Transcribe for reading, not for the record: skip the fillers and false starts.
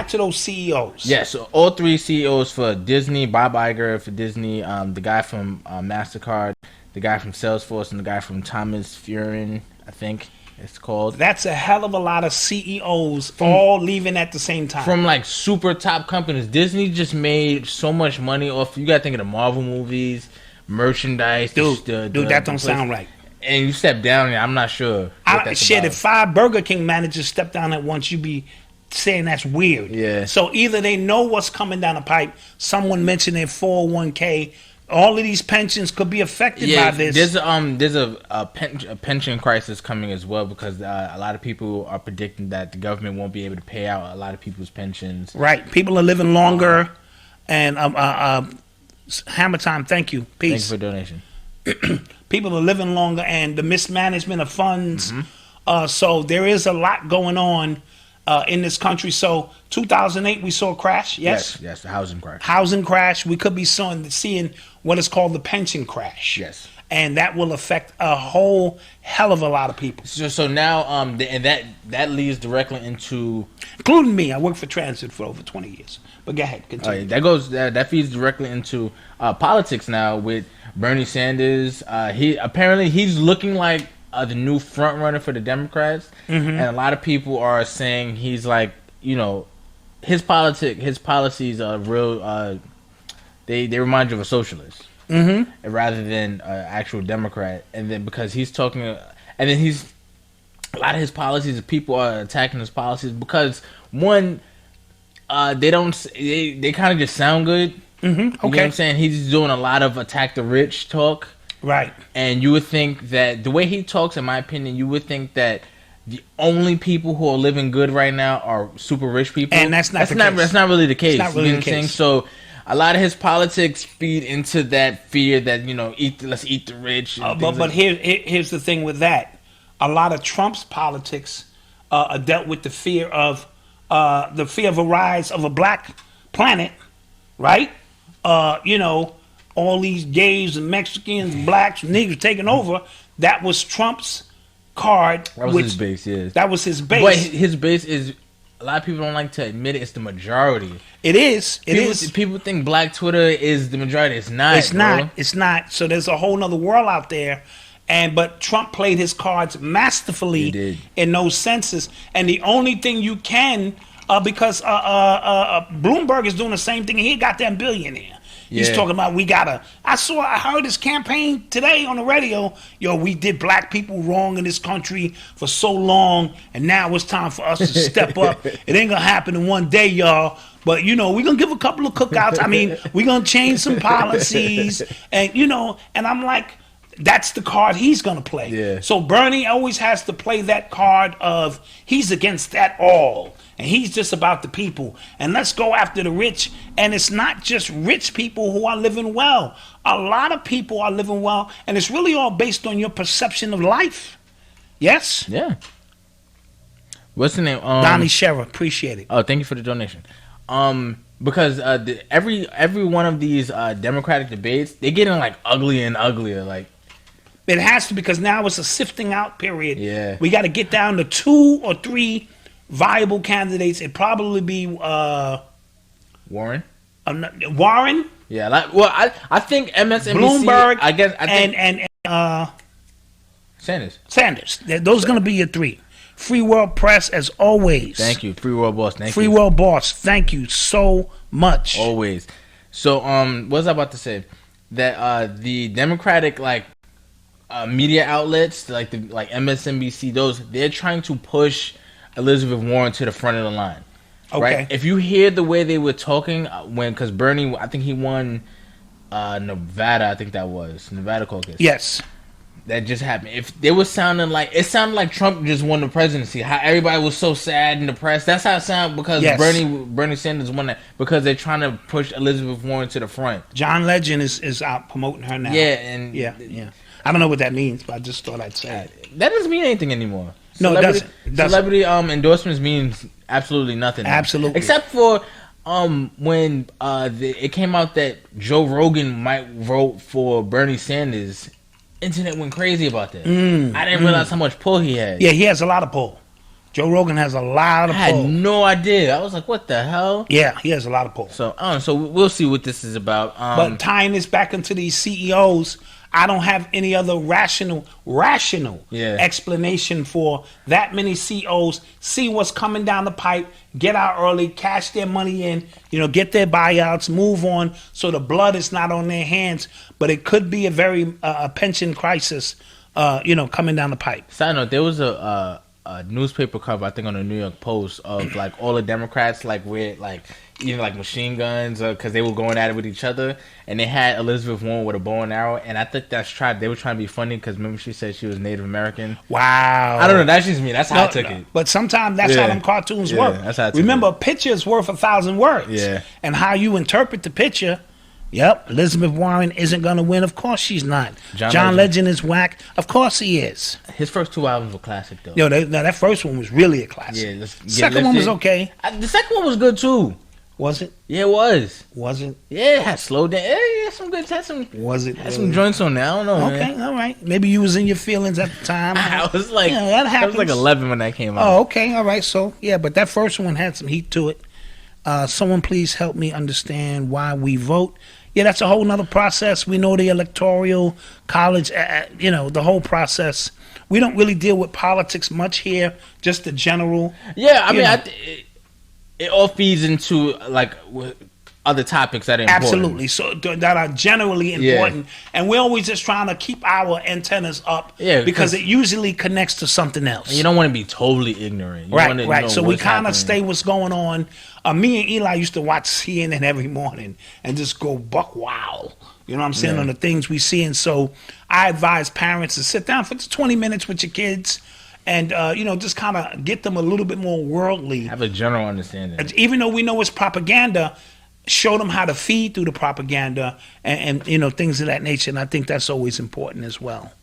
back to those CEOs. Yeah, so all three CEOs for Disney, Bob Iger for Disney, the guy from MasterCard, the guy from SalesForce, and the guy from Thomas Furin, I think it's called. That's a hell of a lot of CEOs all leaving at the same time. From like super top companies. Disney just made so much money off. You got to think of the Marvel movies, merchandise. Dude, that don't sound right. And you step down, and I'm not sure. If 5 Burger King managers step down at once, you be saying that's weird. Yeah. So either they know what's coming down the pipe. Someone mentioned their 401k. All of these pensions could be affected by this. There's a pension crisis coming as well, because a lot of people are predicting that the government won't be able to pay out a lot of people's pensions. Right. People are living longer. And Hammer Time, thank you. Peace. Thank you for donation. People are living longer, and the mismanagement of funds. So there is a lot going on in this country. So 2008, we saw a crash. Yes, the housing crash. Housing crash. We could be seeing what is called the pension crash. Yes, and that will affect a whole hell of a lot of people. So now, and that leads directly into, including me. I worked for transit for over 20 years. But go ahead, continue. That feeds directly into politics now with Bernie Sanders. He's looking like the new front runner for the Democrats, and a lot of people are saying he's like, his policies are real. They remind you of a socialist, rather than an actual Democrat. And then because he's talking, and then a lot of his policies, people are attacking his policies because one, they kind of just sound good. You know what I'm saying? He's doing a lot of attack the rich talk. Right. And you would think that the way he talks, in my opinion, you would think that the only people who are living good right now are super rich people. And that's not really the case. It's not really the case. So a lot of his politics feed into that fear that, let's eat the rich. But here's the thing with that. A lot of Trump's politics dealt with the fear of a rise of a black planet, right? All these gays and Mexicans, blacks, niggas taking over. That was Trump's card. That was his base, yes. That was his base. But his base is, a lot of people don't like to admit it, it's the majority. It is. People think Black Twitter is the majority. It's not. It's not. So there's a whole nother world out there. But Trump played his cards masterfully in those senses. And the only thing you can, because Bloomberg is doing the same thing. He got that billionaire. He's talking about I heard his campaign today on the radio. We did black people wrong in this country for so long, and now it's time for us to step up. It ain't gonna happen in one day, y'all. But we're gonna give a couple of cookouts. I mean, we're gonna change some policies, and and I'm like, that's the card he's gonna play. Yeah. So Bernie always has to play that card of he's against that all. And he's just about the people. And let's go after the rich. And it's not just rich people who are living well. A lot of people are living well. And it's really all based on your perception of life. Yes? Yeah. What's the name? Donnie Scherer. Appreciate it. Oh, thank you for the donation. Because every one of these Democratic debates, they're getting like uglier and uglier. Like, it has to, because now it's a sifting out period. Yeah. We got to get down to 2 or 3 viable candidates. It'd probably be Warren. Warren. Yeah, I think MSNBC, Bloomberg. I think and Sanders. Those are going to be your 3. Free World Press, as always. Thank you, Free World Boss. Free World Boss. Thank you so much. Always. So what was I about to say? That the Democratic media outlets like MSNBC, they're trying to push Elizabeth Warren to the front of the line. Okay. Right? If you hear the way they were talking because Bernie, I think he won Nevada. I think that was Nevada caucus. Yes. That just happened. If they were sounding like Trump just won the presidency, how everybody was so sad and depressed. That's how it sounded because Bernie Sanders won that, because they're trying to push Elizabeth Warren to the front. John Legend is out promoting her now. Yeah, and yeah. I don't know what that means, but I just thought I'd say it. That doesn't mean anything anymore. No, it doesn't. Celebrity endorsements means absolutely nothing. Absolutely. Except for when it came out that Joe Rogan might vote for Bernie Sanders. Internet went crazy about that. I didn't realize how much pull he had. Yeah, he has a lot of pull. Joe Rogan has a lot of I pull. had no idea. I was like, what the hell? Yeah, he has a lot of pull. So, so we'll see what this is about. But tying this back into these CEOs, I don't have any other rational explanation for that many CEOs. See what's coming down the pipe, get out early, cash their money in, get their buyouts, move on, so the blood is not on their hands. But it could be a very pension crisis, coming down the pipe. Side note: there was a newspaper cover, I think, on the New York Post of like all the Democrats with even like machine guns because they were going at it with each other, and they had Elizabeth Warren with a bow and arrow, and I think they were trying to be funny because remember she said she was Native American. Wow. I don't know. That's just me. That's how I took it. But sometimes that's how them cartoons work. That's how I took Remember, a picture is worth 1,000 words. Yeah. And how you interpret the picture. Yep, Elizabeth Warren isn't going to win. Of course she's not. John Legend is whack. Of course he is. His first 2 albums were classic, though. That first one was really a classic. Yeah, second one was okay. The second one was good, too. Was it? Yeah, it was. Was it? Yeah, it had Slow Down. Yeah, it had some good. Was it? Had some joints on there. I don't know. Okay, man. all right. Maybe you was in your feelings at the time. I was like, that happens. I was like 11 when that came out. Oh, okay, all right. So yeah, but that first one had some heat to it. Someone please help me understand why we vote. Yeah, that's a whole nother process. We know the electoral college, the whole process. We don't really deal with politics much here, just the general. Yeah, I mean, it all feeds into like other topics that are important. Absolutely. So that are generally important. And we're always just trying to keep our antennas up because it usually connects to something else. You don't want to be totally ignorant. You right. So we kind of stay what's going on. Me and Eli used to watch CNN every morning and just go buck wow. You know what I'm saying? On the things we see. And so I advise parents to sit down for 20 minutes with your kids and, just kind of get them a little bit more worldly. Have a general understanding. Even though we know it's propaganda, show them how to feed through the propaganda and things of that nature. And I think that's always important as well.